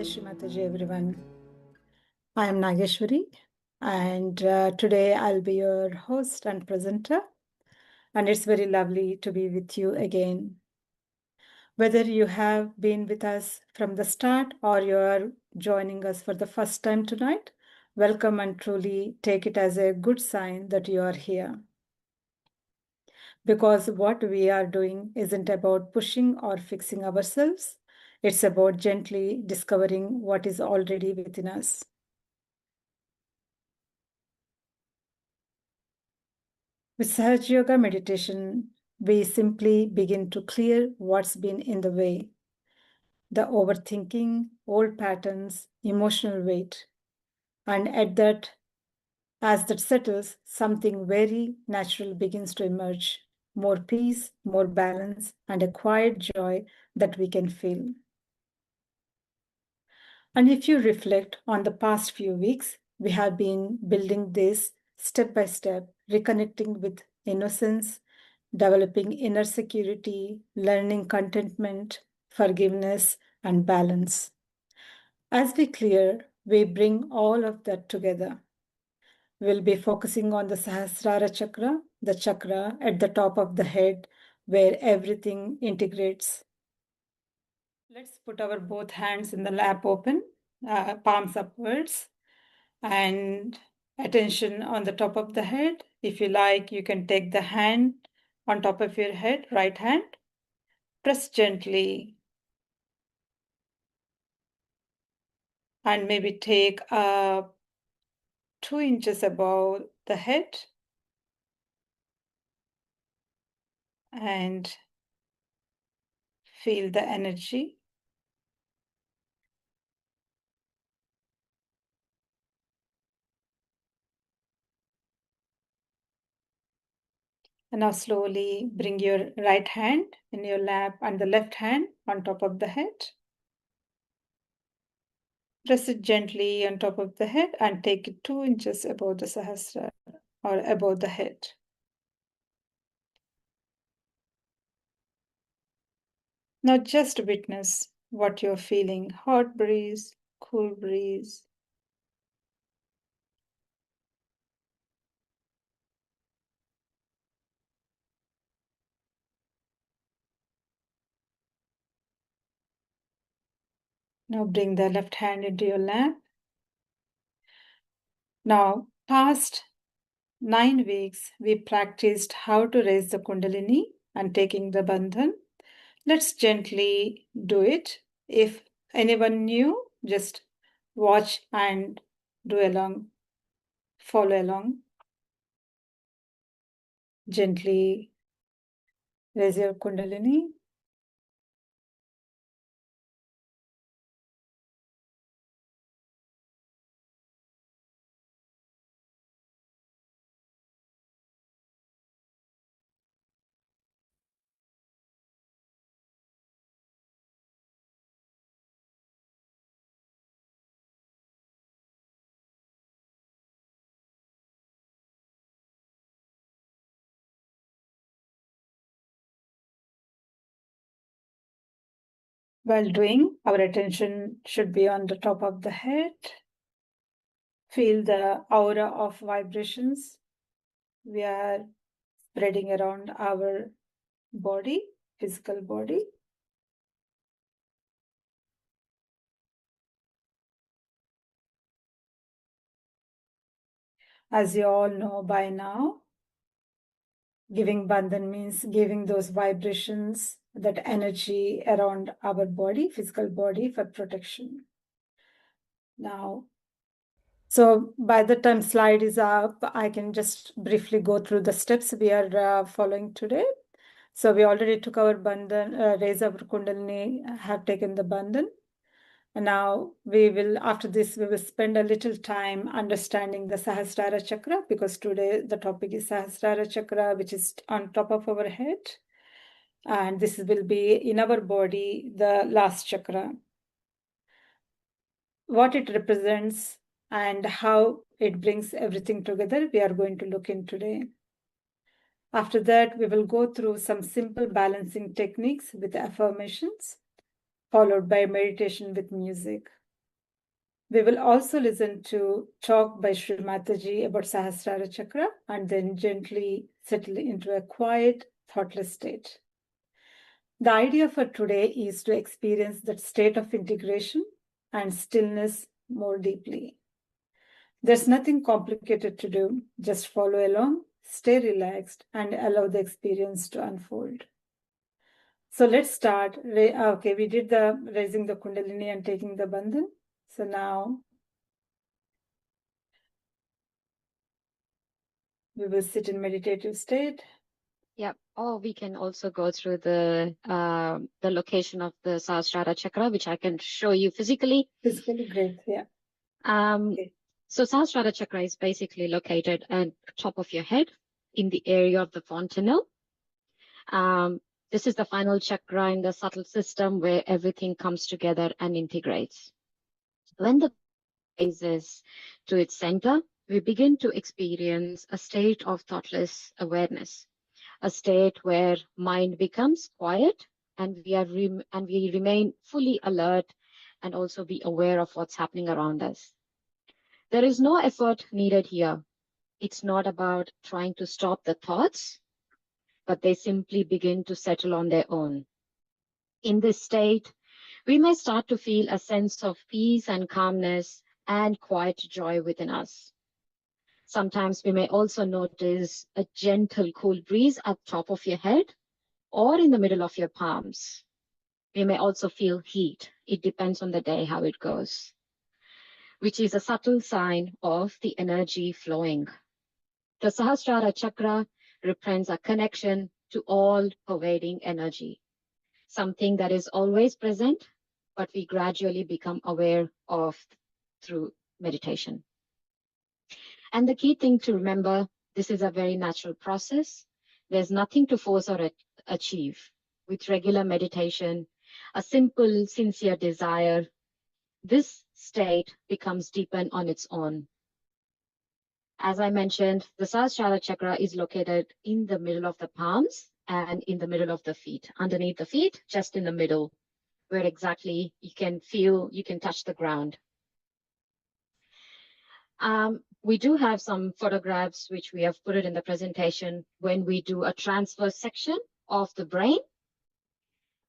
HH Shri Mataji, everyone. I am Nageshwari, and today I'll be your host and presenter, and it's very lovely to be with you again. Whether you have been with us from the start or you are joining us for the first time tonight, welcome and truly take it as a good sign that you are here. Because what we are doing isn't about pushing or fixing ourselves, it's about gently discovering what is already within us. With Sahaja Yoga Meditation, we simply begin to clear what's been in the way, the overthinking, old patterns, emotional weight. And as that settles, something very natural begins to emerge. More peace, more balance, and a quiet joy that we can feel. And if you reflect on the past few weeks, we have been building this step by step, reconnecting with innocence, developing inner security, learning contentment, forgiveness, and balance. As we clear, we bring all of that together. We'll be focusing on the Sahasrara Chakra, the chakra at the top of the head where everything integrates. Let's put our both hands in the lap open, palms upwards, and attention on the top of the head. If you like, you can take the hand on top of your head, right hand. Press gently and maybe take 2 inches above the head and feel the energy. And now slowly bring your right hand in your lap and the left hand on top of the head. Press it gently on top of the head and take it 2 inches above the Sahasrara or above the head. Now just witness what you're feeling. Hot breeze, cool breeze. Now bring the left hand into your lap. Now, past 9 weeks, we practiced how to raise the Kundalini and taking the Bandhan. Let's gently do it. If anyone new, just watch and do along, follow along. Gently raise your Kundalini. While doing, our attention should be on the top of the head. Feel the aura of vibrations we are spreading around our body, physical body. As you all know by now, giving bandhan means giving those vibrations, that energy around our body, physical body, for protection. Now, so by the time slide is up, I can just briefly go through the steps we are following today. So we already took our bandhan, raise our Kundalini, have taken the bandhan. And now after this, we will spend a little time understanding the Sahasrara Chakra, because today the topic is Sahasrara Chakra, which is on top of our head. And this will be in our body, the last chakra. What it represents and how it brings everything together, we are going to look in today. After that, we will go through some simple balancing techniques with affirmations, followed by meditation with music. We will also listen to talk by Shri Mataji about Sahasrara Chakra and then gently settle into a quiet, thoughtless state. The idea for today is to experience that state of integration and stillness more deeply. There's nothing complicated to do. Just follow along, stay relaxed, and allow the experience to unfold. So let's start. Okay, we did the raising the Kundalini and taking the Bandhan. So now we will sit in meditative state. Yeah, or we can also go through the location of the Sahasrara Chakra, which I can show you physically. Physically, great, yeah. Okay. So Sahasrara Chakra is basically located at the top of your head in the area of the fontanelle. This is the final chakra in the subtle system where everything comes together and integrates. When the rises to its center, we begin to experience a state of thoughtless awareness, a state where mind becomes quiet and we remain fully alert and also be aware of what's happening around us. There is no effort needed here. It's not about trying to stop the thoughts, but they simply begin to settle on their own. In this state, we may start to feel a sense of peace and calmness and quiet joy within us. Sometimes we may also notice a gentle, cool breeze at the top of your head or in the middle of your palms. We may also feel heat. It depends on the day how it goes, which is a subtle sign of the energy flowing. The Sahasrara Chakra represents a connection to all pervading energy, something that is always present, but we gradually become aware of through meditation. And the key thing to remember, this is a very natural process. There's nothing to force or achieve. With regular meditation, a simple, sincere desire, this state becomes deepened on its own. As I mentioned, the Sahasrara Chakra is located in the middle of the palms and in the middle of the feet. Underneath the feet, just in the middle, where exactly you can feel, you can touch the ground. We do have some photographs which we have put it in the presentation when we do a transfer section of the brain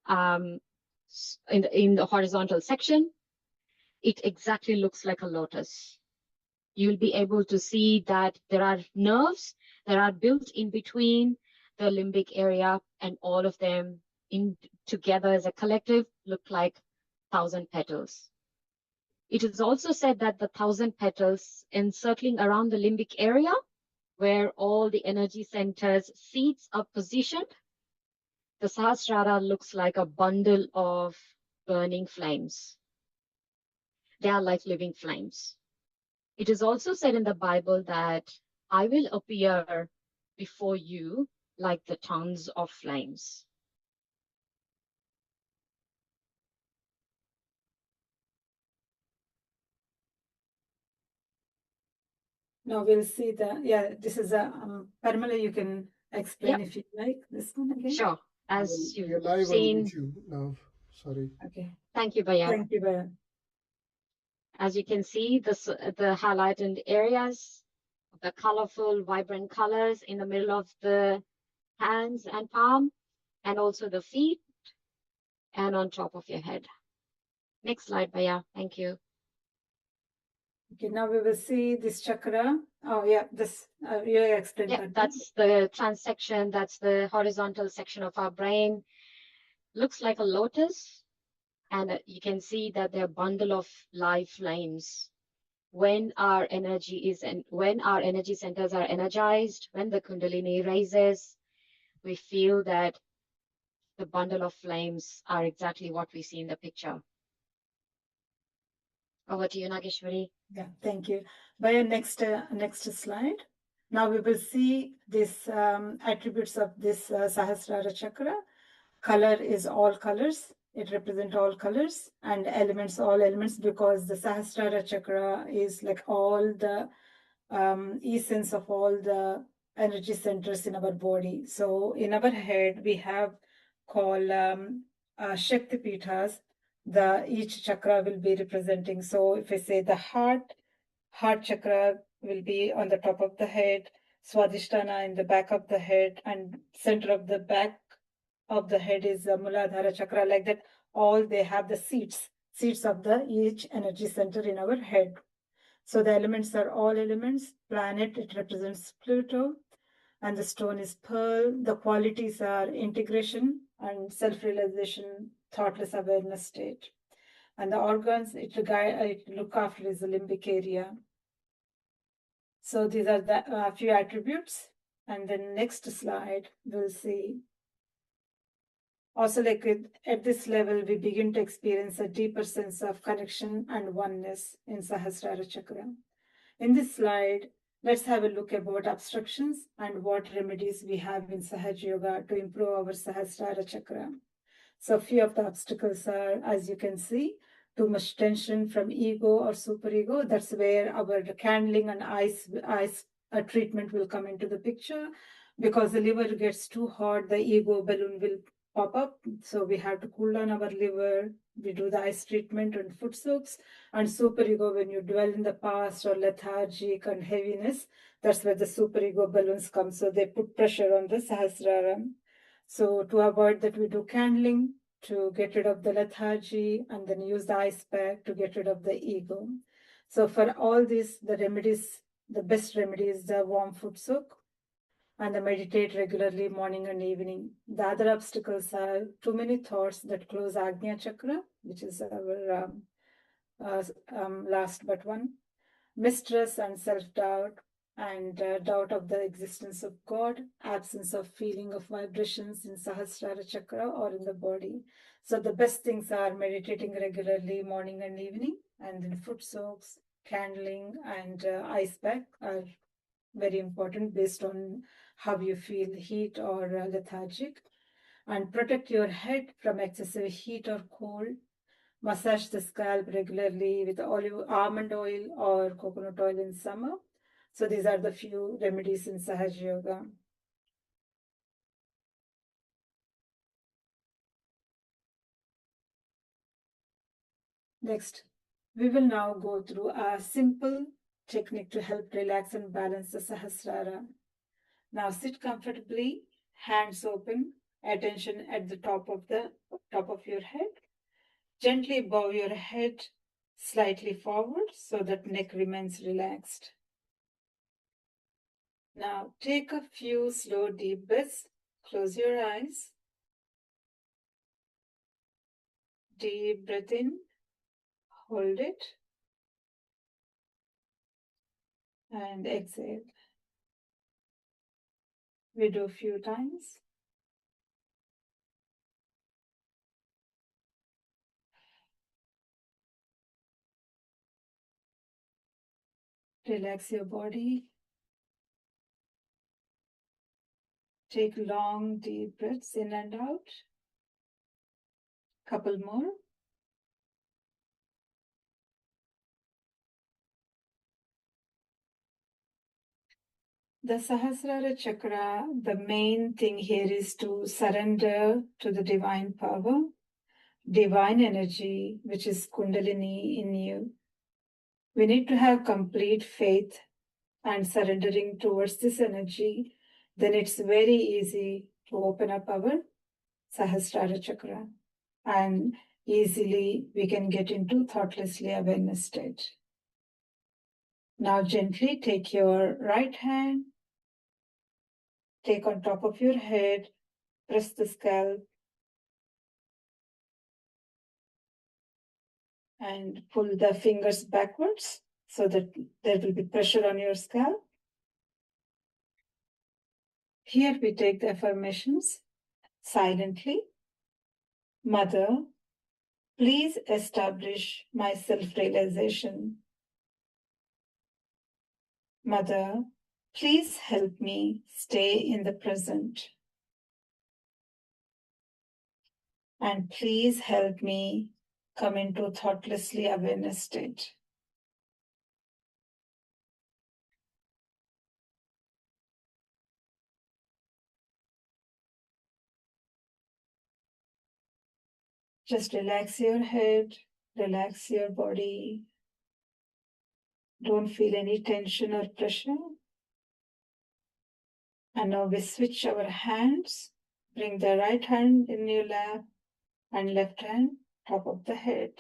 in the horizontal section. It exactly looks like a lotus. You'll be able to see that there are nerves that are built in between the limbic area, and all of them in together as a collective look like 1,000 petals. It is also said that the 1,000 petals encircling around the limbic area, where all the energy centers, seeds are positioned, the Sahasrara looks like a bundle of burning flames. They are like living flames. It is also said in the Bible that I will appear before you like the tongues of flames. Now we'll see this is a, Parmala, you can explain if you like this one again. Sure. As You're you've live seen. on YouTube now. Sorry. Okay. Thank you, Baya. Thank you, Baya. As you can see, the highlighted areas, the colorful, vibrant colors in the middle of the hands and palm, and also the feet, and on top of your head. Next slide, Baya. Thank you. Okay, now we will see this chakra. Oh, yeah, this you explained Yeah, that. that's the transection. That's the horizontal section of our brain. Looks like a lotus, and you can see that they're a bundle of live flames. When our energy centers are energized, when the Kundalini raises, we feel that the bundle of flames are exactly what we see in the picture. Over to you, Nageshwari. Yeah, thank you. Baya, next slide. Now we will see this attributes of this Sahasrara Chakra. Color is all colors. It represents all colors, and elements, all elements, because the Sahasrara Chakra is like all the essence of all the energy centers in our body. So in our head, we have called Shakti Pithas, each chakra will be representing. So if I say the heart chakra will be on the top of the head, Swadhisthana in the back of the head, and center of the back of the head is the Muladhara chakra. Like that, all they have the seats of the each energy center in our head. So the elements are all elements. Planet, it represents Pluto, and the stone is pearl. The qualities are integration and self-realization, thoughtless awareness state. And the organs it look after is the limbic area. So these are the few attributes. And then next slide, we'll see. Also, like at this level, we begin to experience a deeper sense of connection and oneness in Sahasrara Chakra. In this slide, let's have a look about obstructions and what remedies we have in Sahaja Yoga to improve our Sahasrara Chakra. So few of the obstacles are, as you can see, too much tension from ego or superego. That's where our candling and ice treatment will come into the picture. Because the liver gets too hot, the ego balloon will pop up. So we have to cool down our liver. We do the ice treatment and foot soaks. And superego, when you dwell in the past or lethargic and heaviness, that's where the superego balloons come. So they put pressure on the Sahasrara. So to avoid that, we do candling to get rid of the lethargy, and then use the ice pack to get rid of the ego. So for all this, the remedies, the best remedy is the warm foot soak and the meditate regularly morning and evening. The other obstacles are too many thoughts that close Agnya Chakra, which is our last but one, mistrust and self-doubt, and doubt of the existence of God, absence of feeling of vibrations in Sahasrara Chakra or in the body. So the best things are meditating regularly morning and evening, and then foot soaks, candling, and ice pack are very important based on how you feel, heat or lethargic. And protect your head from excessive heat or cold. Massage the scalp regularly with almond oil or coconut oil in summer. So these are the few remedies in Sahaja Yoga. Next, we will now go through a simple technique to help relax and balance the Sahasrara. Now sit comfortably, hands open, attention at the top of your head. Gently bow your head slightly forward so that neck remains relaxed. Now take a few slow deep breaths. Close your eyes. Deep breath in, hold it, and exhale. We do a few times. Relax your body. Take long deep breaths in and out. Couple more. The Sahasrara Chakra, the main thing here is to surrender to the divine power, divine energy, which is Kundalini in you. We need to have complete faith and surrendering towards this energy. Then it's very easy to open up our Sahasrara Chakra, and easily we can get into thoughtlessly awareness state. Now gently take your right hand, take on top of your head, press the scalp, and pull the fingers backwards so that there will be pressure on your scalp. Here we take the affirmations silently. Mother, please establish my self-realization. Mother, please help me stay in the present. And please help me come into thoughtlessly awareness state. Just relax your head, relax your body. Don't feel any tension or pressure. And now we switch our hands. Bring the right hand in your lap and left hand top of the head.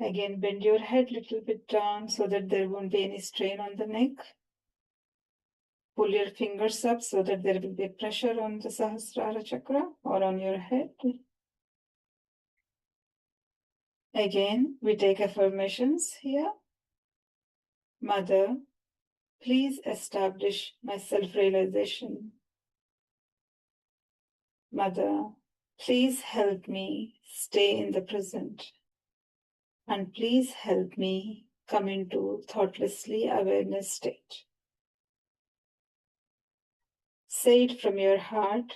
Again, bend your head a little bit down so that there won't be any strain on the neck. Pull your fingers up so that there will be pressure on the Sahasrara Chakra or on your head. Again, we take affirmations here. Mother, please establish my self-realization. Mother, please help me stay in the present. And please help me come into thoughtlessly awareness state. Say it from your heart.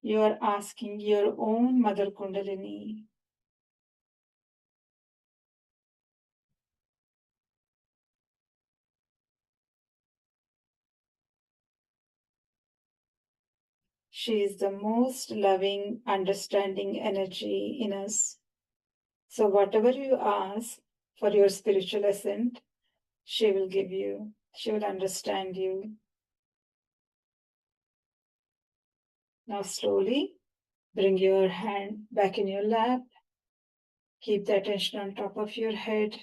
You are asking your own Mother Kundalini. She is the most loving, understanding energy in us. So whatever you ask for your spiritual ascent, she will give you. She will understand you. Now slowly bring your hand back in your lap. Keep the attention on top of your head.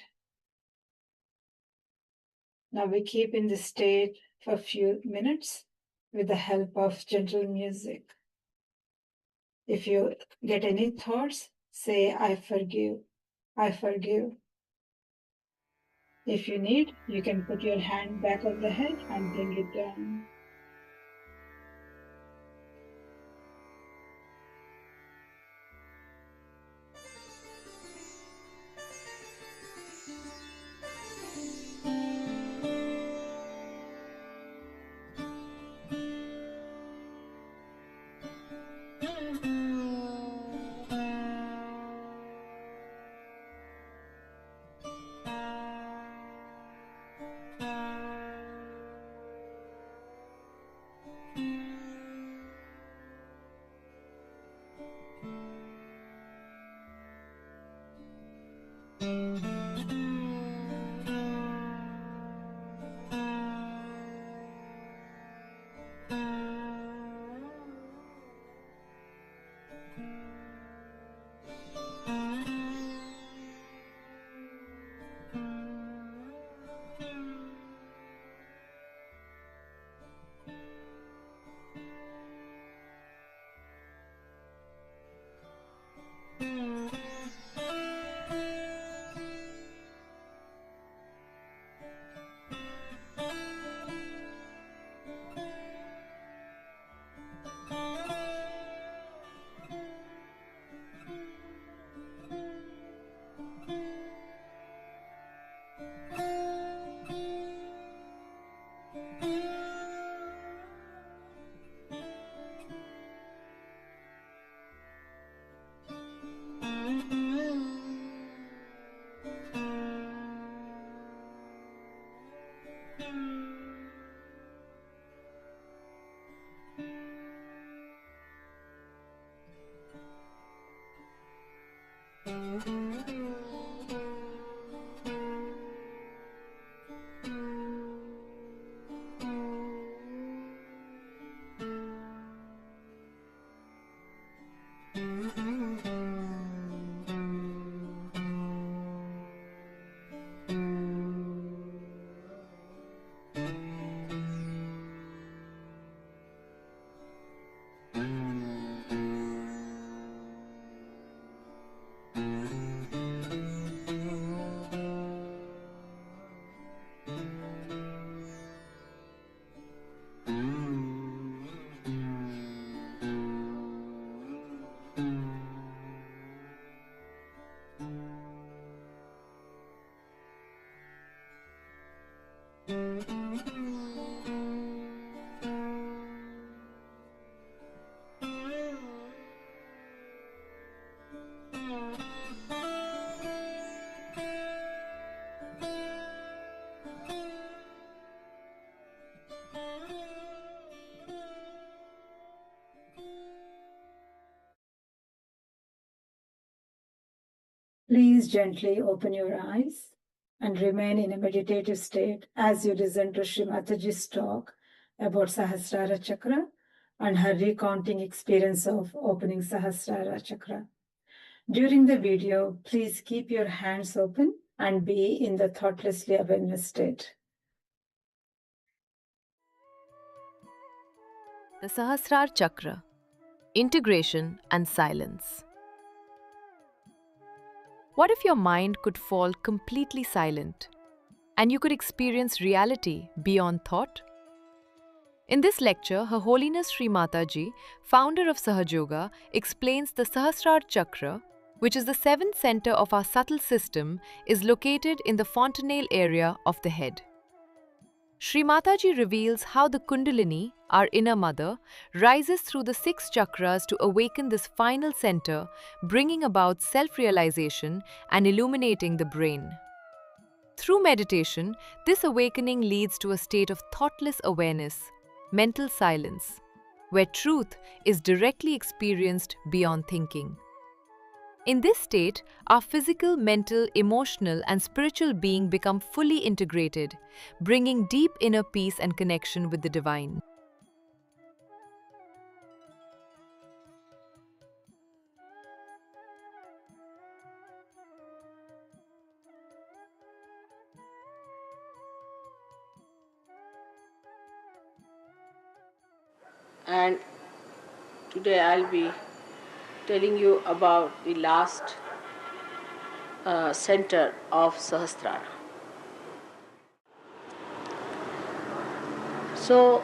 Now we keep in this state for a few minutes with the help of gentle music. If you get any thoughts, say, I forgive, I forgive. If you need, you can put your hand back on the head and bring it down. Please gently open your eyes and remain in a meditative state as you listen to Shri Mataji's talk about Sahasrara Chakra and her recounting experience of opening Sahasrara Chakra. During the video, please keep your hands open and be in the thoughtlessly awareness state. The Sahasrara Chakra, Integration and Silence. What if your mind could fall completely silent and you could experience reality beyond thought? In this lecture, Her Holiness Shri Mataji, founder of Sahaja Yoga, explains the Sahasrara Chakra, which is the seventh center of our subtle system, is located in the fontanelle area of the head. Shri Mataji reveals how the Kundalini, our inner mother, rises through the 6 chakras to awaken this final center, bringing about self-realization and illuminating the brain. Through meditation, this awakening leads to a state of thoughtless awareness, mental silence, where truth is directly experienced beyond thinking. In this state, our physical, mental, emotional, and spiritual being become fully integrated, bringing deep inner peace and connection with the divine. And today I'll be telling you about the last center of Sahasrara. So,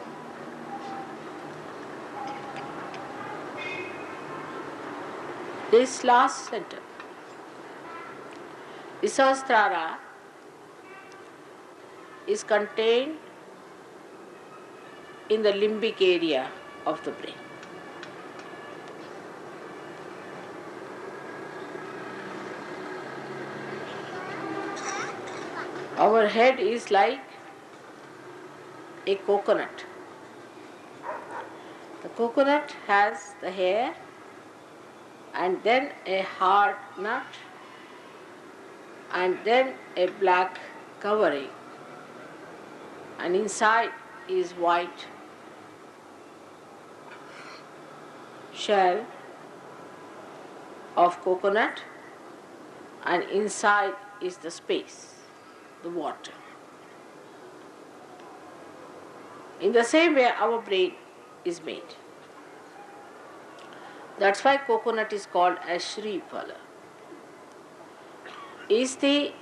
this last center, the Sahasrara, is contained in the limbic area of the brain. Our head is like a coconut. The coconut has the hair and then a hard nut and then a black covering, and inside is white shell of coconut, and inside is the space, the water. In the same way our brain is made. That's why coconut is called as Shri Phala. Is the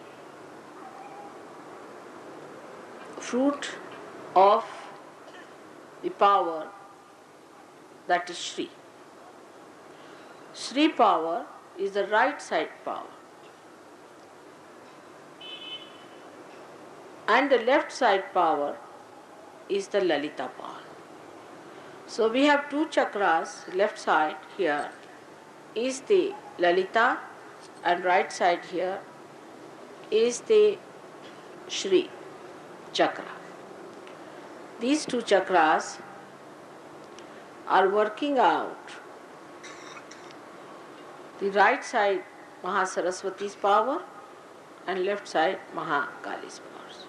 fruit of the power that is Shri. Shri power is the right side power, and the left side power is the Lalita power. So we have 2 chakras. Left side here is the Lalita and right side here is the Shri chakra. These 2 chakras are working out the right side Mahasaraswati's power and left side Mahakali's powers.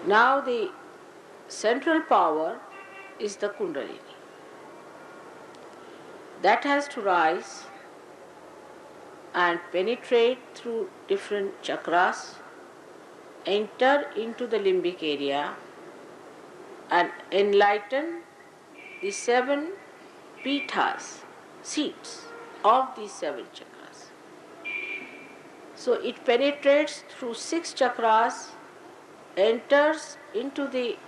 Now the central power is the Kundalini. That has to rise and penetrate through different chakras, enter into the limbic area and enlighten the 7 pithas, seats of these 7 chakras. So it penetrates through 6 chakras, enters into the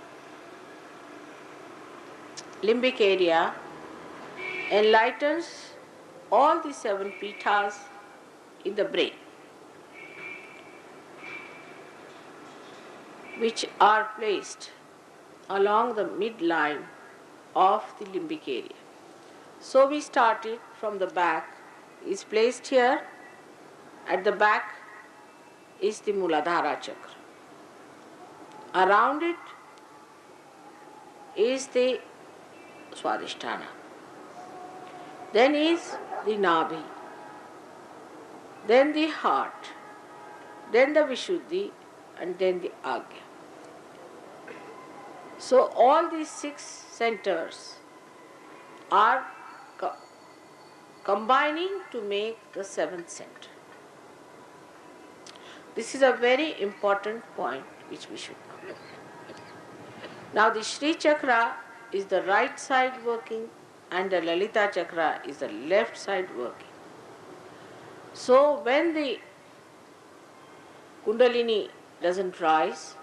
limbic area, enlightens all the 7 pithas in the brain, which are placed along the midline of the limbic area. So we started from the back, is placed here. At the back is the Muladhara Chakra. Around it is the Swadhisthana. then is the Nabhi, then the heart, then the Vishuddhi, and then the Agya. So all these 6 centers are combining to make the 7th center. This is a very important point which we should know. Now the Shri Chakra is the right side working and the Lalita Chakra is the left side working. So when the Kundalini doesn't rise,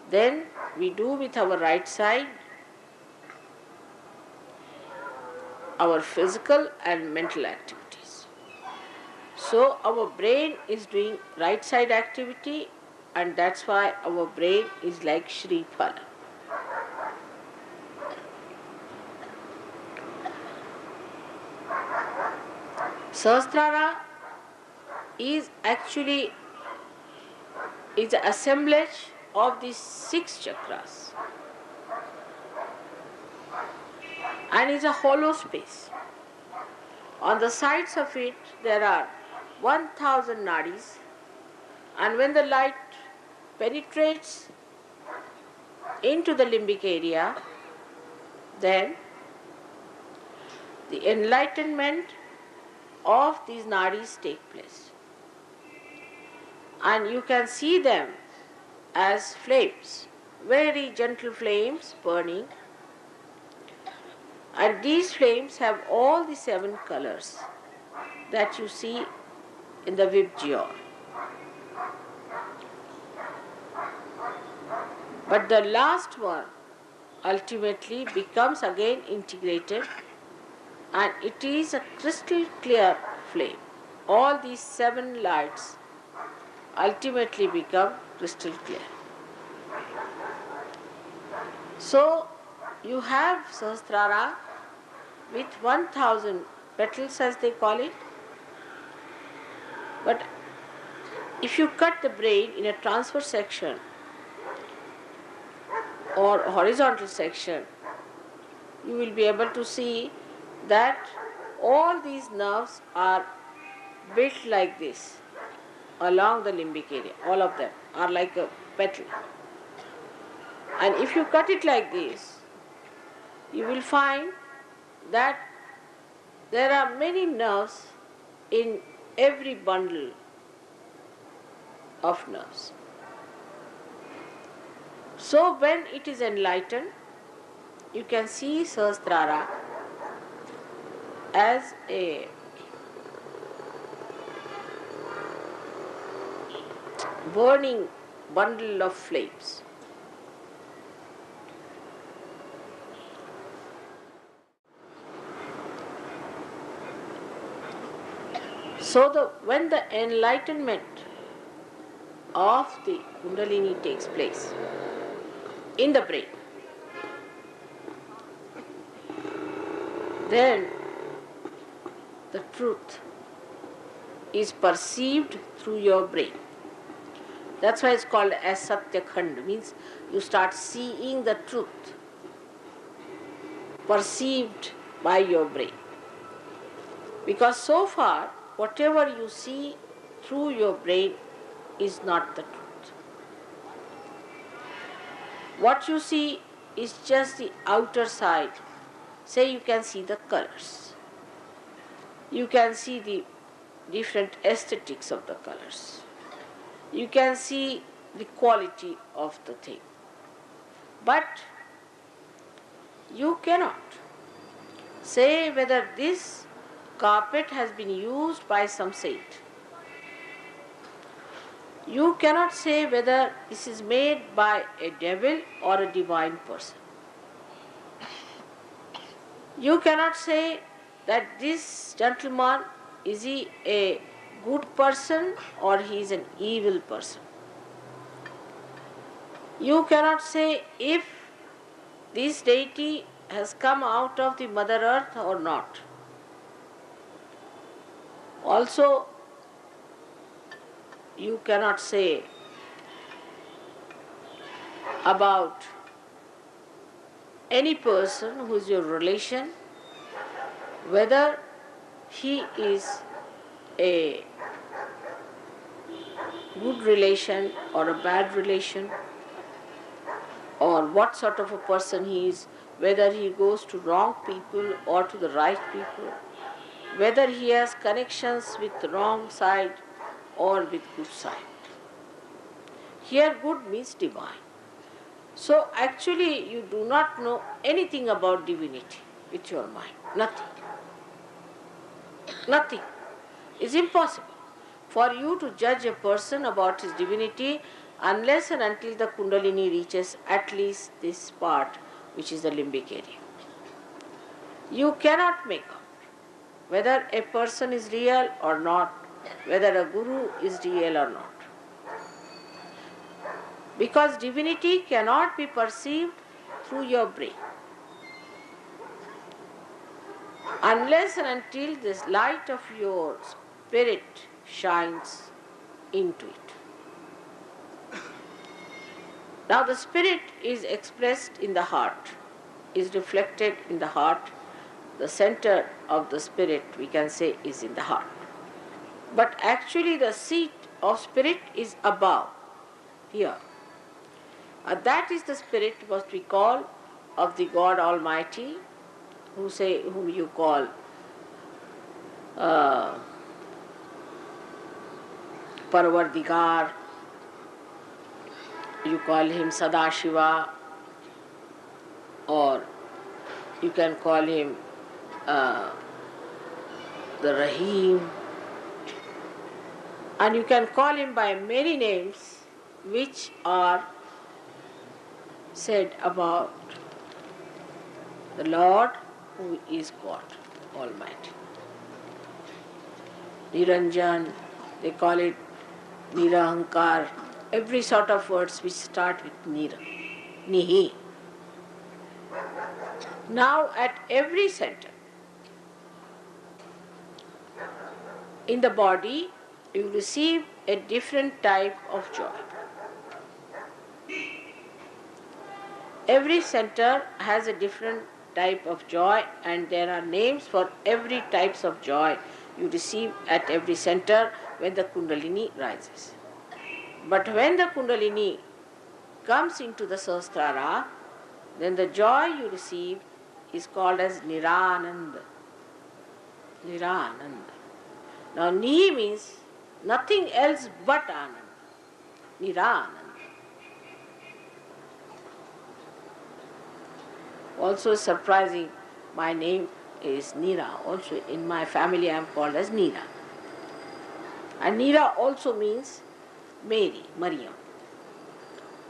then we do with our right side our physical and mental activities. So our brain is doing right side activity, and that's why our brain is like Shri Phala. Sahasrara is actually the assemblage of these 6 chakras and is a hollow space. On the sides of it there are 1000 nadis, and when the light penetrates into the limbic area, then the enlightenment of these nadis take place. And you can see them as flames, very gentle flames burning. And these flames have all the 7 colors that you see in the Vibgyor. But the last one ultimately becomes again integrated, and it is a crystal clear flame. All these 7 lights ultimately become crystal clear. So you have Sahasrara with 1000 petals, as they call it. But if you cut the brain in a transverse section or horizontal section, you will be able to see that all these nerves are built like this along the limbic area. All of them are like a petal. And if you cut it like this, you will find that there are many nerves in every bundle of nerves. So when it is enlightened, you can see Sahasrara as a burning bundle of flames. So when the enlightenment of the Kundalini takes place in the brain, then the truth is perceived through your brain. That's why it's called as Satya Khand, means you start seeing the truth perceived by your brain. Because so far, whatever you see through your brain is not the truth. What you see is just the outer side. Say you can see the colors. You can see the different aesthetics of the colors. You can see the quality of the thing. But you cannot say whether this carpet has been used by some saint. You cannot say whether this is made by a devil or a divine person. You cannot say that this gentleman, is he a good person or he is an evil person. You cannot say if this deity has come out of the Mother Earth or not. Also, you cannot say about any person who is your relation whether he is a good relation or a bad relation, or what sort of a person he is, whether he goes to wrong people or to the right people, whether he has connections with the wrong side or with good side. Here good means divine. So actually you do not know anything about divinity with your mind. Nothing. Nothing. It's impossible for you to judge a person about his divinity unless and until the Kundalini reaches at least this part, which is the limbic area. You cannot make out whether a person is real or not, whether a guru is real or not. Because divinity cannot be perceived through your brain unless and until this light of your spirit shines into it. Now the spirit is expressed in the heart, is reflected in the heart. The center of the spirit, we can say, is in the heart. But actually the seat of spirit is above, here. That is the spirit, what we call, of the God Almighty, whom you call Parvardigar, you call him Sadashiva, or you can call him the Rahim, and you can call him by many names which are said about the Lord who is God Almighty. Niranjan, they call it Nirahankar, every sort of words which start with Nira, Nihi. Now at every center in the body you receive a different type of joy. Every center has a different type of joy, and there are names for every types of joy you receive at every center when the Kundalini rises. But when the Kundalini comes into the Sahasrara, then the joy you receive is called as Nirananda. Nirananda. Now Ni means nothing else but Ananda. Nirananda. Also surprising, my name is Neera. Also in my family I am called as Neera. And Neera also means Mary, Mariam.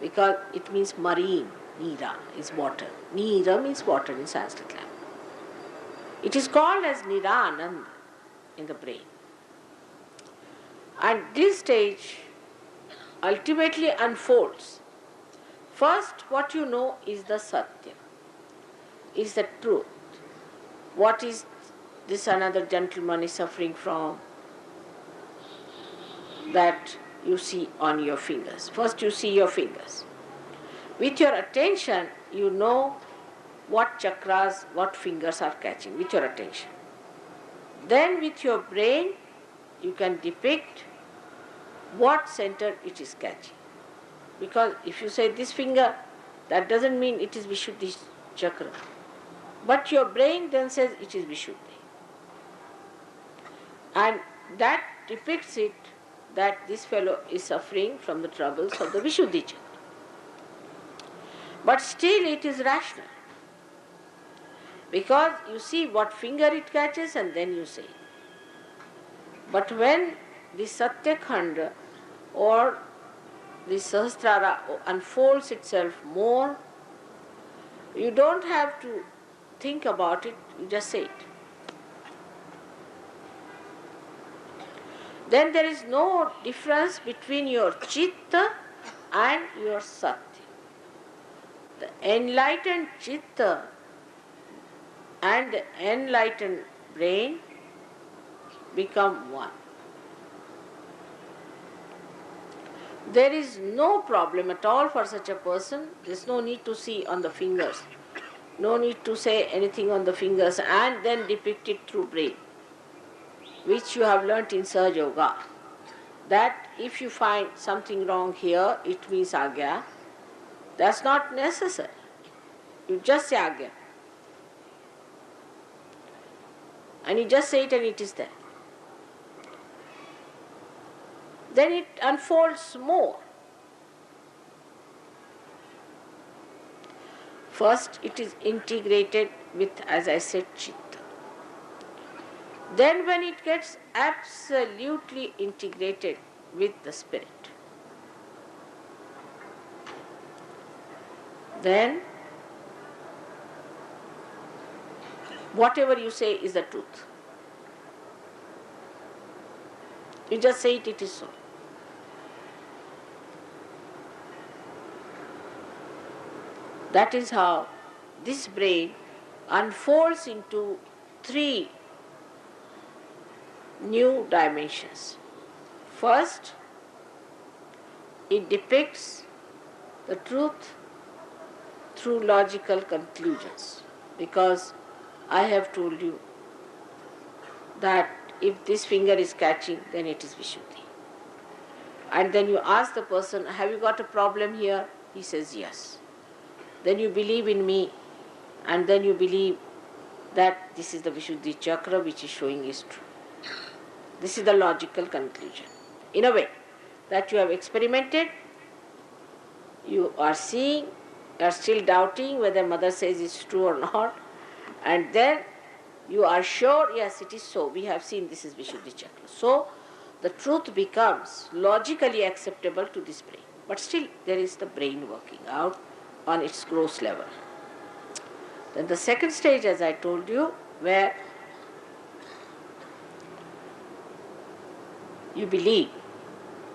Because it means marine. Neera is water. Neera means water in Sanskrit language. It is called as Nirananda in the brain. And this stage ultimately unfolds. First, what you know is the Satya, is the truth. What is this another gentleman is suffering from? That you see on your fingers. First you see your fingers. With your attention, you know what chakras, what fingers are catching, with your attention. Then with your brain, you can depict what center it is catching. Because if you say this finger, that doesn't mean it is Vishuddhi chakra. But your brain then says it is Vishuddhi. And that depicts it that this fellow is suffering from the troubles of the Vishuddhi chakra. But still it is rational. Because you see what finger it catches and then you say. But when the Satyakhanda or the Sahasrara unfolds itself more, you don't have to think about it, you just say it. Then there is no difference between your Chitta and your Satya. The enlightened Chitta and the enlightened brain become one. There is no problem at all for such a person. There is no need to see on the fingers No need to say anything on the fingers and then depict it through brain, which you have learnt in Sahaja Yoga. That if you find something wrong here, it means Agya. That's not necessary. You just say Agya. And you just say it and it is there. Then it unfolds more. First, it is integrated with, as I said, Chitta. Then when it gets absolutely integrated with the spirit, then whatever you say is the truth. You just say it, it is so. That is how this brain unfolds into 3 new dimensions. First, it depicts the truth through logical conclusions, because I have told you that if this finger is catching, then it is Vishuddhi. And then you ask the person, have you got a problem here? He says yes. Then you believe in me, and then you believe that this is the Vishuddhi chakra which is showing is true. This is the logical conclusion. In a way, that you have experimented, you are seeing, you are still doubting whether mother says it's true or not, and then you are sure, yes, it is so. We have seen this is Vishuddhi chakra. So, the truth becomes logically acceptable to this brain. But still, there is the brain working out on its gross level. Then the second stage, as I told you, where you believe,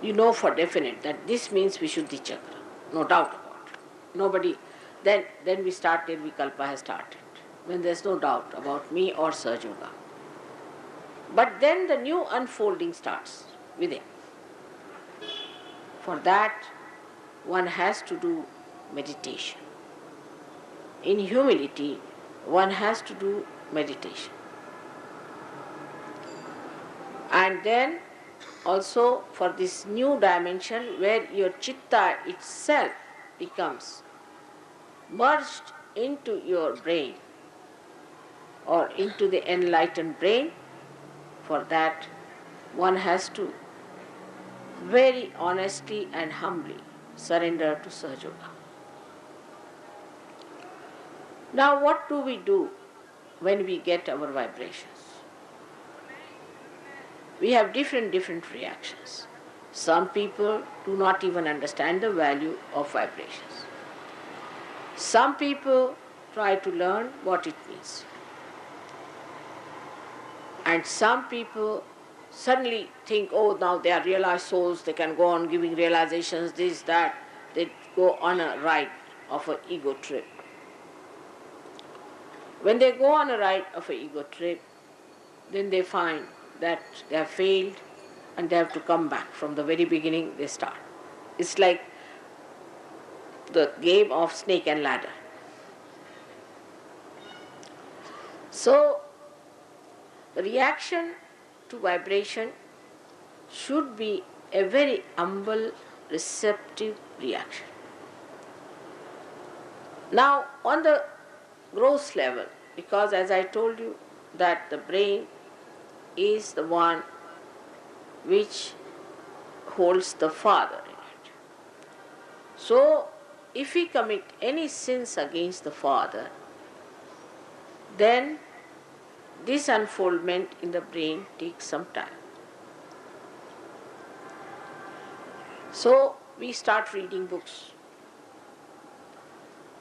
you know for definite that this means Vishuddhi chakra, no doubt about it. Nobody, then we start, Nirvikalpa has started, when there's no doubt about me or Sahaja Yoga. But then the new unfolding starts within. For that, one has to do meditation. In humility, one has to do meditation. And then also for this new dimension where your chitta itself becomes merged into your brain or into the enlightened brain, for that one has to very honestly and humbly surrender to Sahaja Yoga. Now what do we do when we get our vibrations? We have different reactions. Some people do not even understand the value of vibrations. Some people try to learn what it means. And some people suddenly think, oh, now they are realized souls, they can go on giving realizations, this, that. They go on a ride of an ego trip. When they go on a ride of an ego trip, then they find that they have failed and they have to come back. From the very beginning they start. It's like the game of snake and ladder. So, the reaction to vibration should be a very humble, receptive reaction. Now, on the gross level, because as I told you that the brain is the one which holds the father in it. So, if we commit any sins against the father, then this unfoldment in the brain takes some time. So, we start reading books.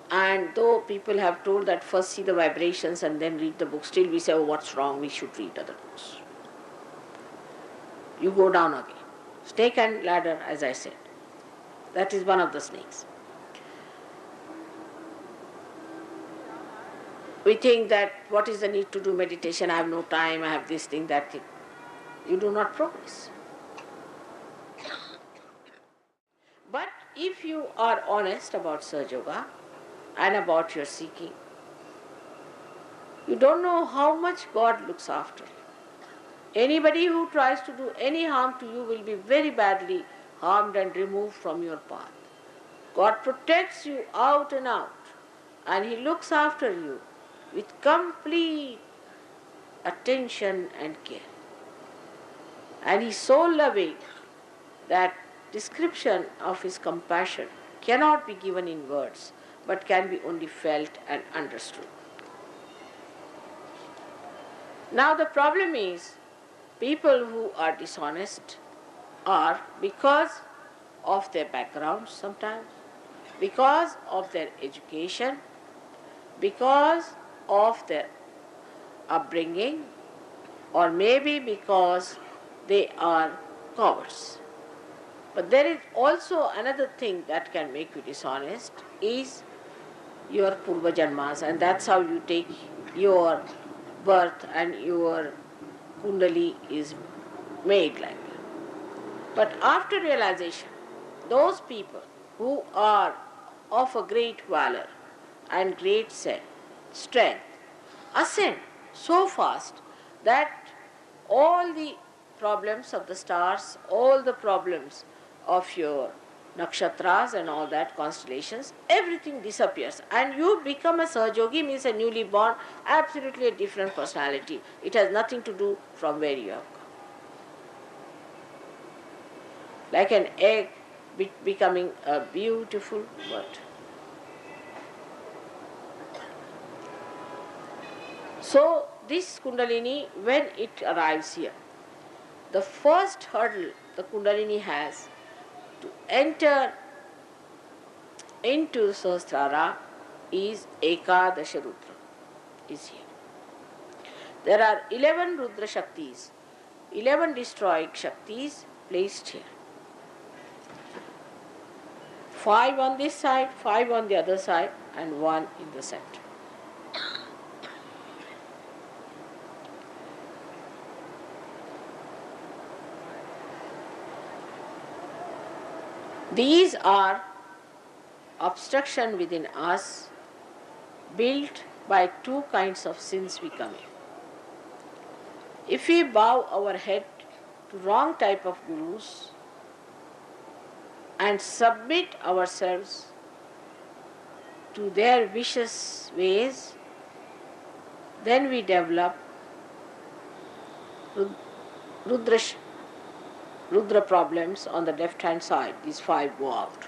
And though people have told that first see the vibrations and then read the book, still we say, oh, what's wrong, we should read other books. You go down again. Snake and ladder, as I said. That is one of the snakes. We think that what is the need to do meditation? I have no time, I have this thing, that thing. You do not progress. But if you are honest about Sahaja Yoga and about your seeking, You don't know how much God looks after you. Anybody who tries to do any harm to you will be very badly harmed and removed from your path. God protects you out and out, and He looks after you with complete attention and care. And He is so loving that description of His compassion cannot be given in words, but can be only felt and understood. Now the problem is, people who are dishonest are, because of their background sometimes, because of their education, because of their upbringing, or maybe because they are cowards. But there is also another thing that can make you dishonest, is your purva janmas, and that's how you take your birth and your kundali is made like that. But after realization, those people who are of a great valor and great strength ascend so fast that all the problems of the stars, all the problems of your nakshatras and all that, constellations, everything disappears and you become a Sahaja Yogi, means a newly born, absolutely a different personality. It has nothing to do from where you have come. Like an egg becoming a beautiful bird. So this Kundalini, when it arrives here, the first hurdle the Kundalini has to enter into Sahasrara is Ekadasha Rudra, is here. There are 11 Rudra Shaktis, 11 destroying Shaktis placed here. 5 on this side, 5 on the other side, and 1 in the center. These are obstruction within us built by two kinds of sins we commit. If we bow our head to wrong type of gurus and submit ourselves to their vicious ways, then we develop Rudra problems on the left hand side. These 5 go out.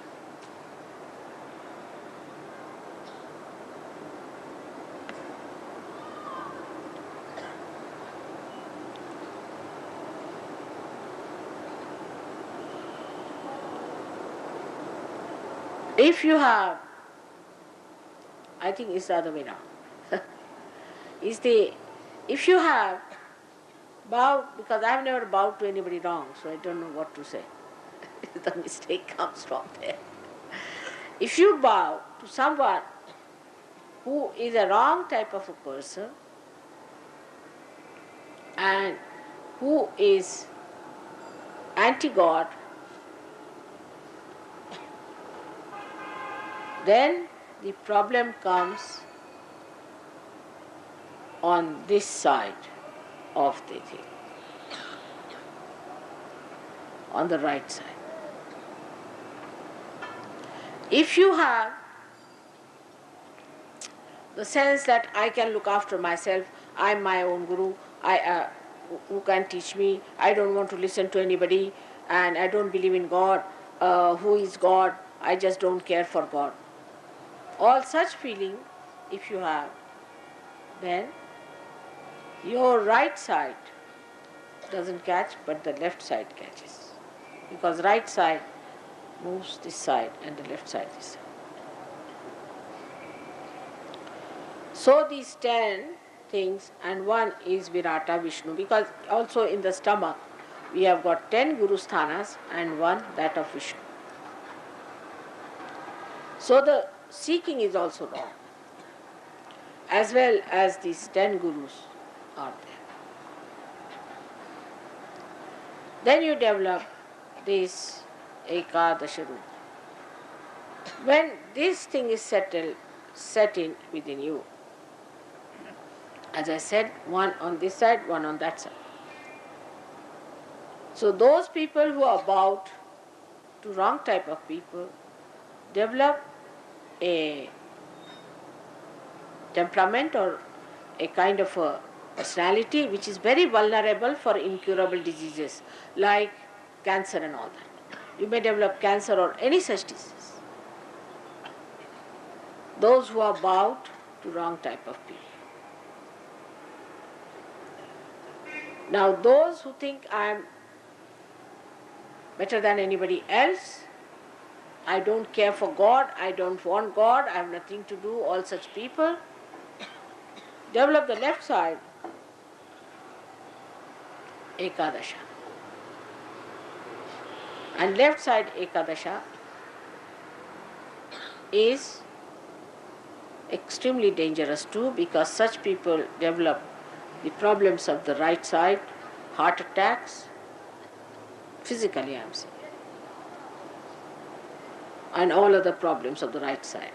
If you have, I think it's the other way around. If you have bowed, because I have never bowed to anybody wrong, so I don't know what to say. The mistake comes from there. If you bow to someone who is a wrong type of a person and who is anti-God, then the problem comes on this side of the thing, on the right side. If you have the sense that I can look after myself, I am my own guru, who can teach me, I don't want to listen to anybody, and I don't believe in God, who is God, I just don't care for God. All such feeling, if you have, then your right side doesn't catch, but the left side catches. Because right side moves this side and the left side this side. So these 10 things, and one is Virata Vishnu, because also in the stomach we have got 10 Guru Sthanas and one that of Vishnu. So the seeking is also wrong, as well as these 10 Gurus are there. Then you develop this Ekadasha Rudra. When this thing is set in within you, As I said, one on this side, one on that side. So those people who are bowed to wrong type of people develop a temperament or a kind of a personality which is very vulnerable for incurable diseases like cancer and all that. You may develop cancer or any such disease. Those who are bowed to wrong type of people. Now those who think I am better than anybody else, I don't care for God, I don't want God, I have nothing to do, all such people develop the left side Ekadasha. And left side Ekadasha is extremely dangerous too, because such people develop the problems of the right side, heart attacks, physically I am saying, and all other problems of the right side.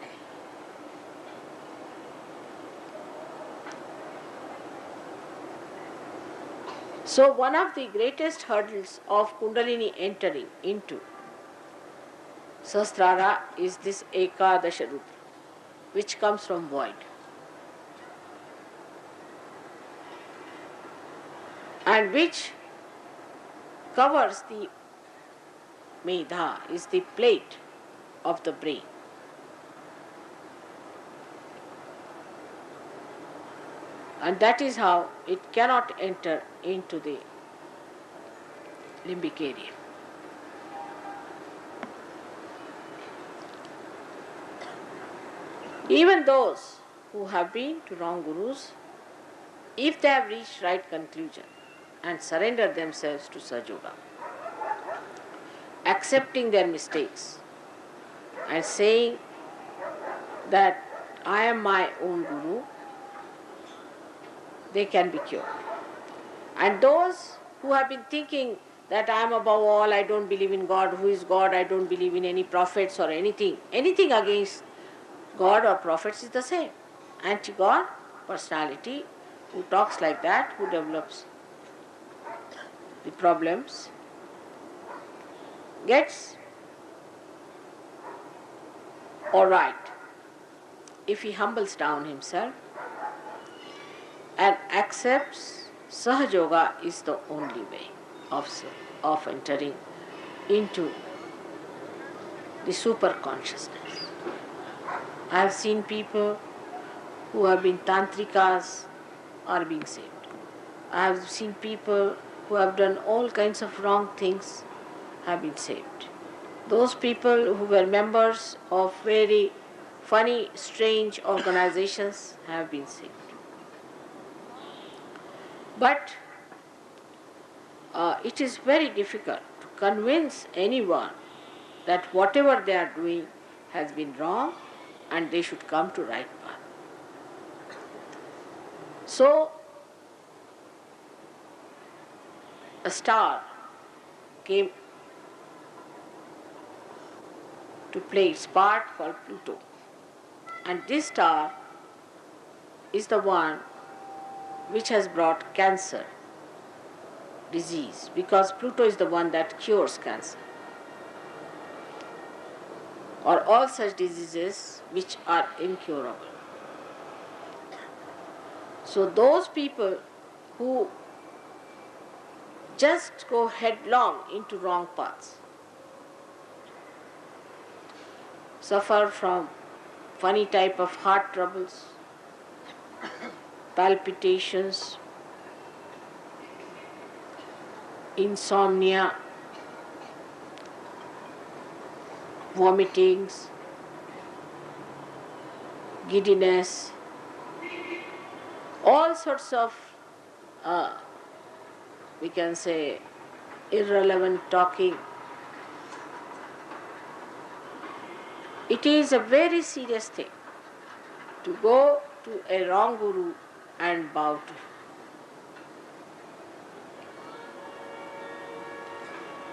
So one of the greatest hurdles of Kundalini entering into Sahasrara is this Ekadasha Rupa, which comes from void. And which covers the Medha, is the plate of the brain. And that is how it cannot enter into the limbic area. Even those who have been to wrong gurus, if they have reached right conclusion and surrendered themselves to Sahaja Yoga, accepting their mistakes and saying that I am my own guru, they can be cured. And those who have been thinking that I am above all, I don't believe in God, who is God, I don't believe in any prophets or anything against God or prophets is the same. Anti-God personality who talks like that, who develops the problems, gets alright if he humbles down himself and accepts Sahaja Yoga is the only way of entering into the super consciousness. I have seen people who have been tantrikas are being saved. I have seen people who have done all kinds of wrong things have been saved. Those people who were members of very funny, strange organizations have been saved. But it is very difficult to convince anyone that whatever they are doing has been wrong and they should come to right path. So, a star came to play its part called Pluto. And this star is the one which has brought cancer disease, because Pluto is the one that cures cancer or all such diseases which are incurable. So those people who just go headlong into wrong paths suffer from funny type of heart troubles, palpitations, insomnia, vomitings, giddiness, all sorts of, we can say, irrelevant talking. It is a very serious thing to go to a wrong guru and bow to him.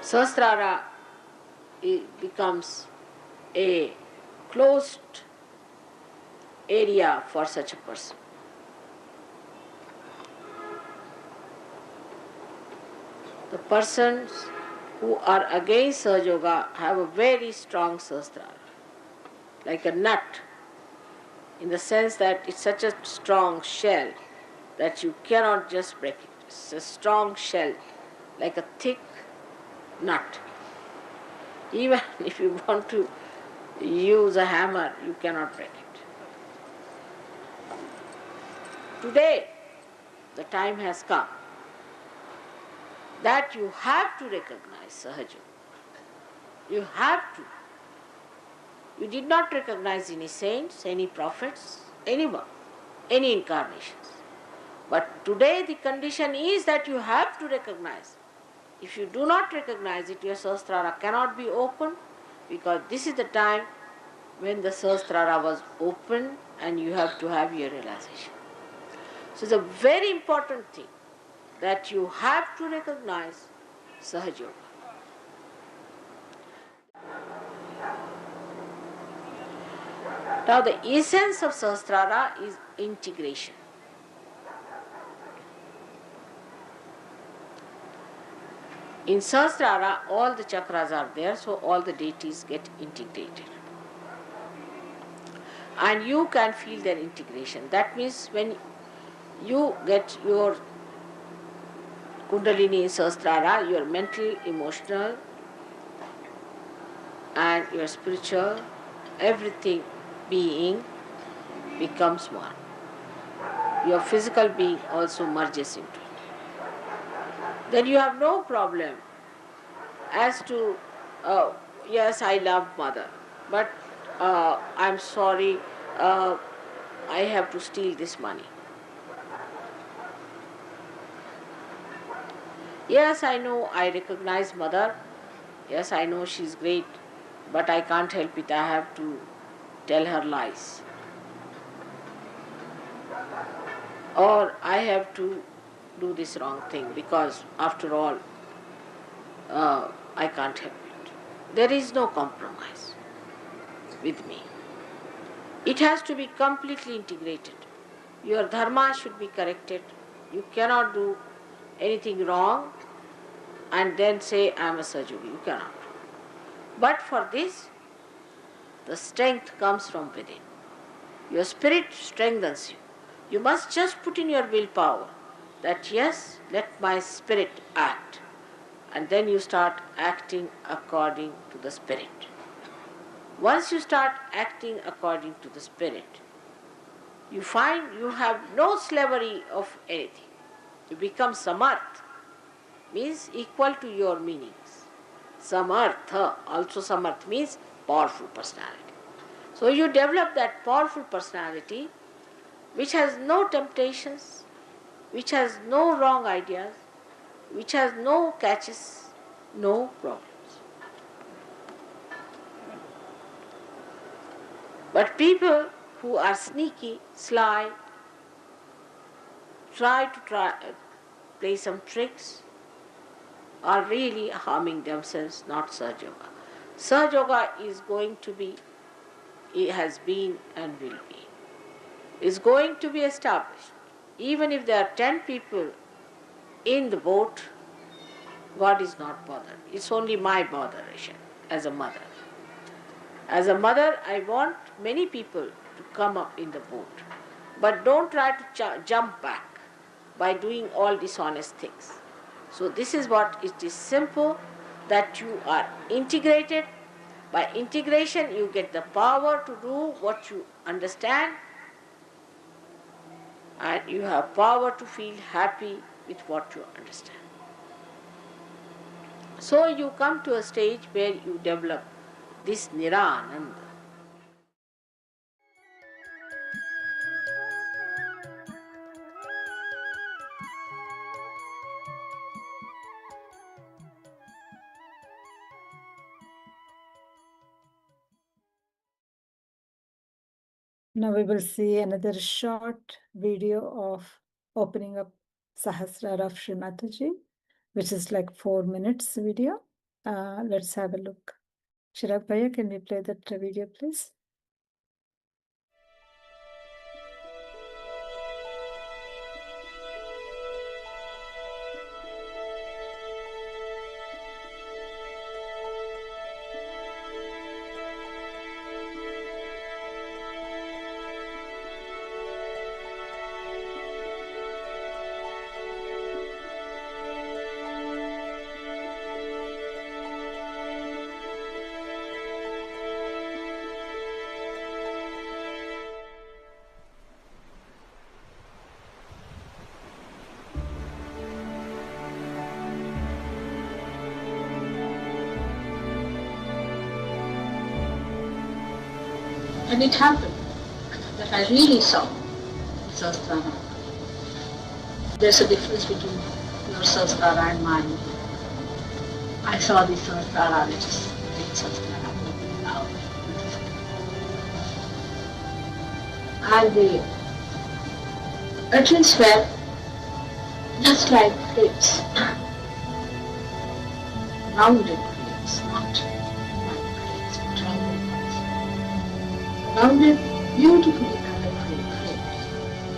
Sahasrara becomes a closed area for such a person. the persons who are against Sahaja Yoga have a very strong Sahasrara, like a nut, in the sense that it's such a strong shell that you cannot just break it. It's a strong shell, like a thick nut. Even if you want to use a hammer, you cannot break it. Today, the time has come that you have to recognize Sahaja. You have to. You did not recognize any saints, any prophets, anyone, any incarnations. But today the condition is that you have to recognize. If you do not recognize it, your Sahasrara cannot be opened, because this is the time when the Sahasrara was opened and you have to have your realization. So it's a very important thing that you have to recognize Sahaja Yoga. Now the essence of Sahasrara is integration. In Sahasrara, all the chakras are there, so all the deities get integrated. And you can feel their integration. That means when you get your Kundalini in Sahasrara, your mental, emotional, and your spiritual, everything being becomes one. Your physical being also merges into it. Then you have no problem as to, yes, I love mother, but I'm sorry, I have to steal this money. Yes, I know, I recognize mother. Yes, I know she's great, but I can't help it. I have to tell her lies. Or I have to do this wrong thing because, after all, I can't help it. There is no compromise with me. It has to be completely integrated. Your dharma should be corrected. You cannot do anything wrong and then say, I am a Sahaja Yogi. You cannot. But for this, the strength comes from within. Your spirit strengthens you. You must just put in your willpower that, yes, let my spirit act. And then you start acting according to the spirit. Once you start acting according to the spirit, you find you have no slavery of anything. You become samarth, means equal to your meanings. Samartha, also samarth means powerful personality. So you develop that powerful personality which has no temptations, which has no wrong ideas, which has no catches, no problems. But people who are sneaky, sly, try to play some tricks, are really harming themselves, not Sahaja Yoga. Sahaja Yoga is going to be, it has been and will be. Is going to be established. Even if there are 10 people in the boat, God is not bothered. It's only my botheration as a mother. As a mother, I want many people to come up in the boat. But don't try to jump back by doing all dishonest things. So this is what it is simple, that you are integrated. By integration, you get the power to do what you understand, and you have power to feel happy with what you understand. So you come to a stage where you develop this Nirananda. Now we will see another short video of opening up Sahasrara Shri Mataji, which is like 4 minutes video. Let's have a look. Chirag Bhaiya, can we play that video, please? And it happened that I really saw Sahasrara. There's a difference between your Sahasrara and mine. I saw the Sahasrara, which is great Sahasrara, opening out. And the urchins were just like grapes, rounded grapes, not white grapes, but rounded ones. Rounded, beautifully colored grapes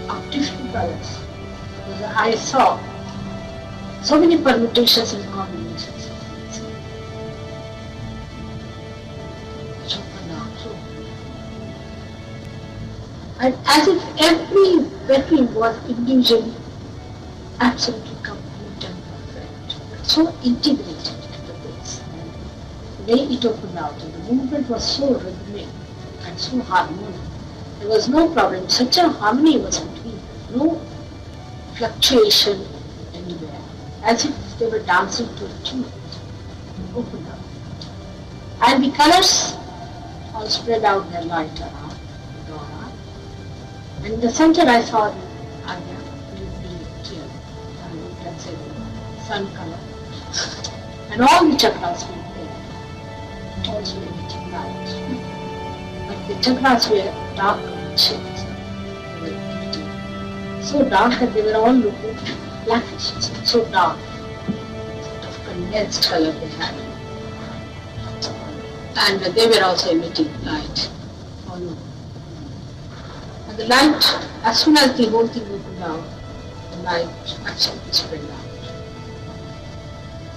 of different colors. Because I saw so many permutations and combinations. Which opened out too. And as if every veteran was individually absolutely complete and perfect, but so integrated at the base. And the way it opened out, and the movement was so rhythmic and so harmonic. There was no problem. Such a harmony was between them. No fluctuation anywhere. As if they were dancing to a tune. Opened up. And the colors all spread out their light around the aura. And in the center I saw the Agya, the teal, and you can say the sun color. And all the chakras were there, also emitting light. But the chakras were dark shades. They were emitting so dark that they were all looking blackish, so dark, sort of condensed color they had. And they were also emitting light all over. And the light, as soon as the whole thing opened out, the light actually spread out.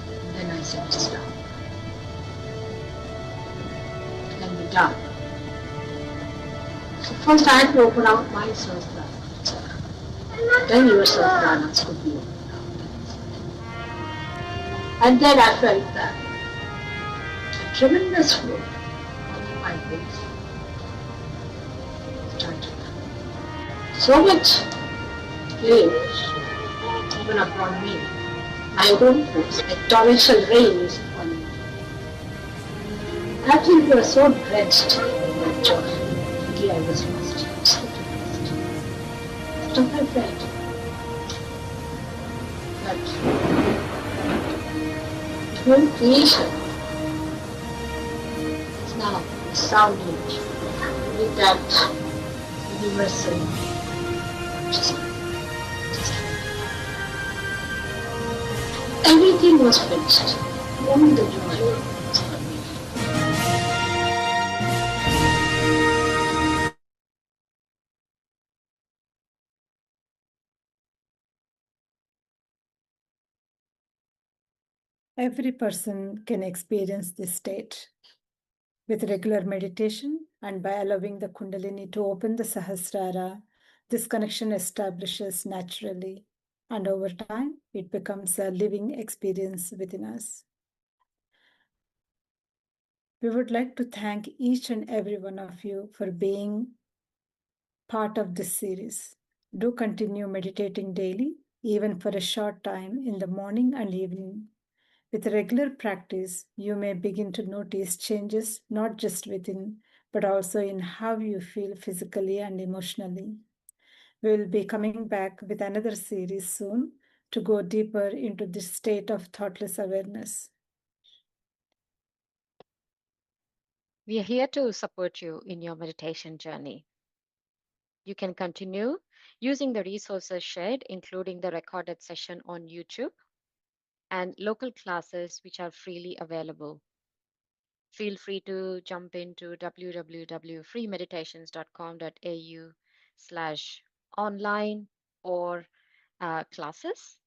And then I said, stop. It can be done. So first I had to open out my Sahasrara chakra. Then your Sahasraras could be opened out. And then I felt that a tremendous flow of my base started. So much rain even upon me. My own force, like torrential rain is upon me. Actually, we were so drenched in that joy. Really, I was lost, absolutely lost. So I felt that the whole creation is now sounding with that universal just everything was finished. Only the joy was remaining. Every person can experience this state. With regular meditation and by allowing the Kundalini to open the Sahasrara, this connection establishes naturally, and over time, it becomes a living experience within us. We would like to thank each and every one of you for being part of this series. Do continue meditating daily, even for a short time in the morning and evening. With regular practice, you may begin to notice changes not just within, but also in how you feel physically and emotionally. We will be coming back with another series soon to go deeper into this state of thoughtless awareness. We are here to support you in your meditation journey. You can continue using the resources shared, including the recorded session on YouTube and local classes which are freely available. Feel free to jump into www.freemeditations.com.au/online or classes.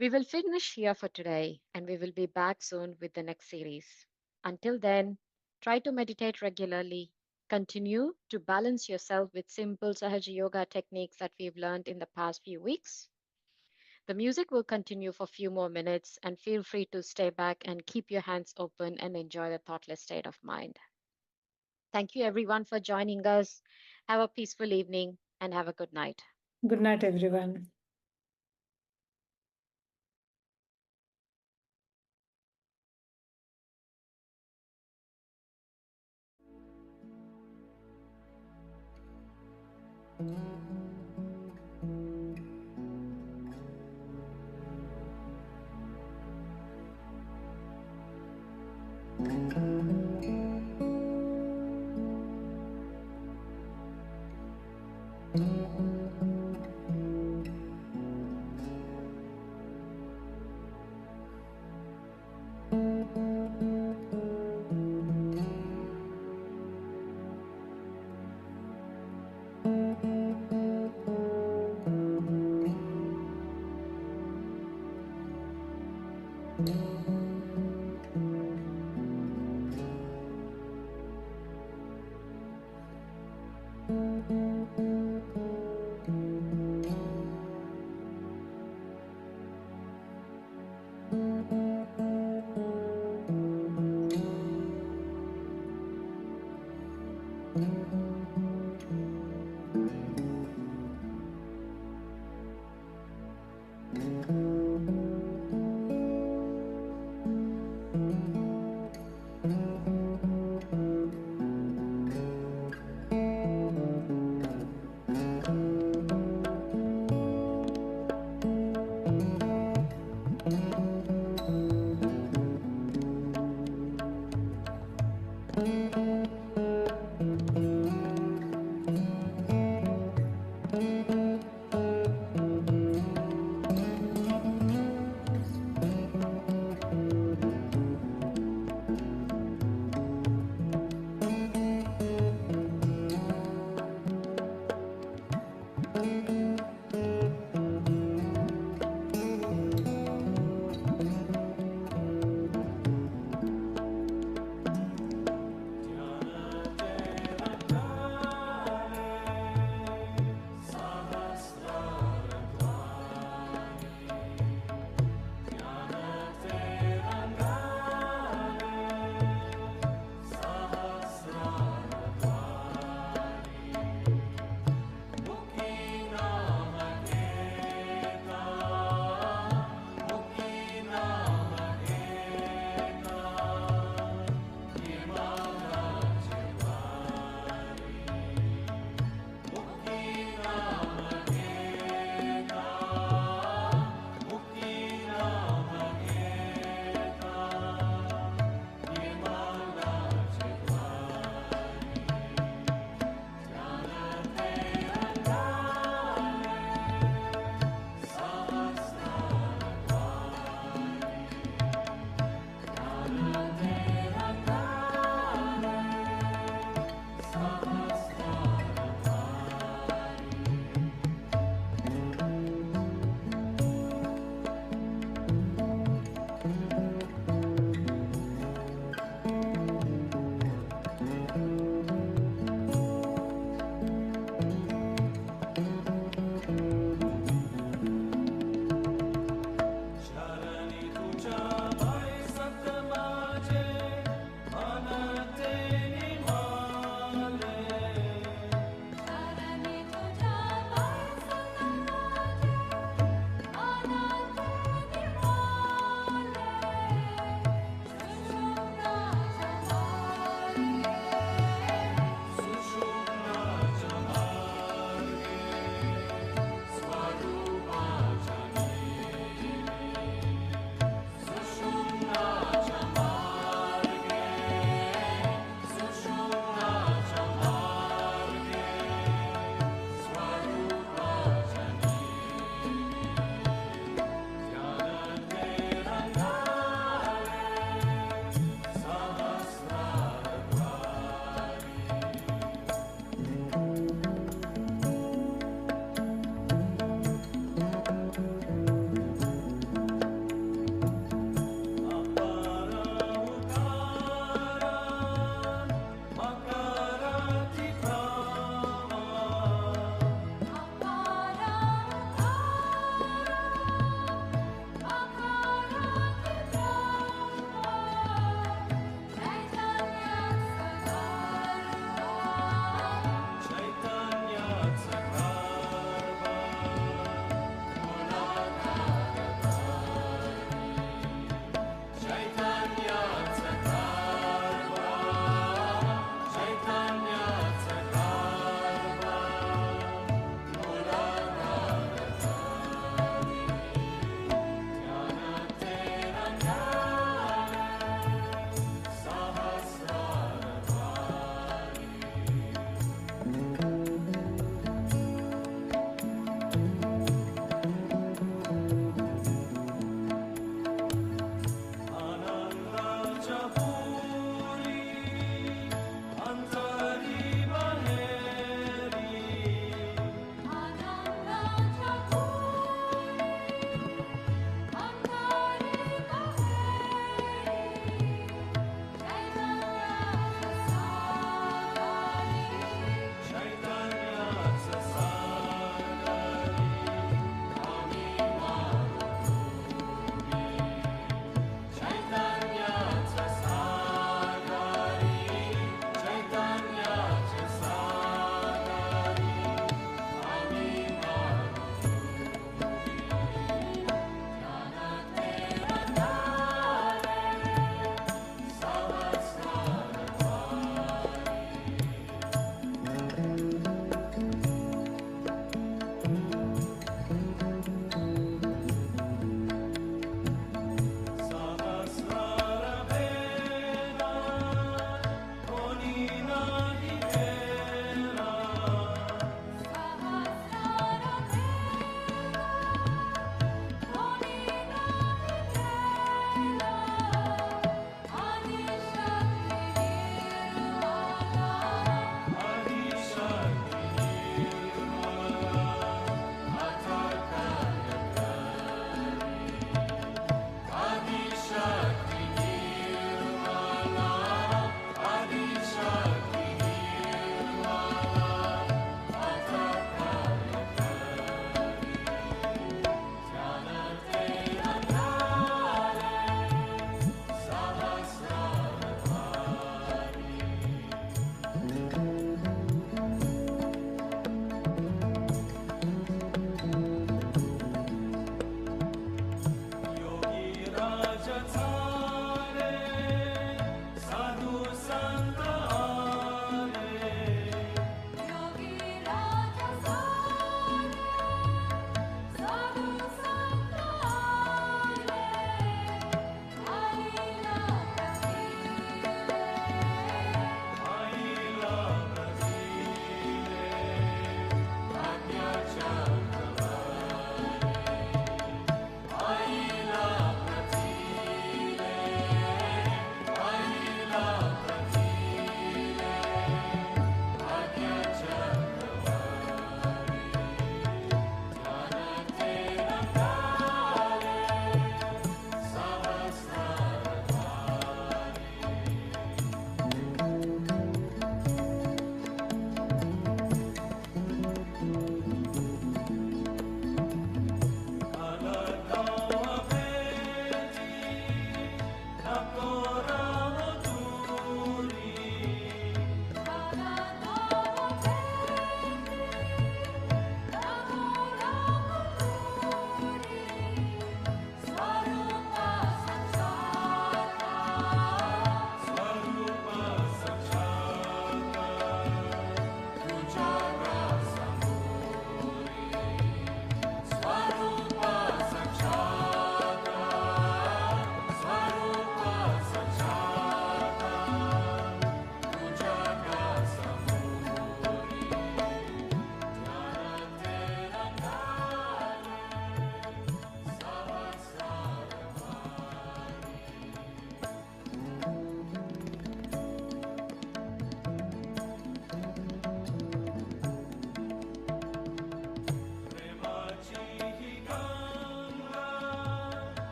We will finish here for today and we will be back soon with the next series. Until then, try to meditate regularly. Continue to balance yourself with simple Sahaja Yoga techniques that we've learned in the past few weeks. The music will continue for a few more minutes and feel free to stay back and keep your hands open and enjoy the thoughtless state of mind. Thank you everyone for joining us. Have a peaceful evening and have a good night. Good night, everyone.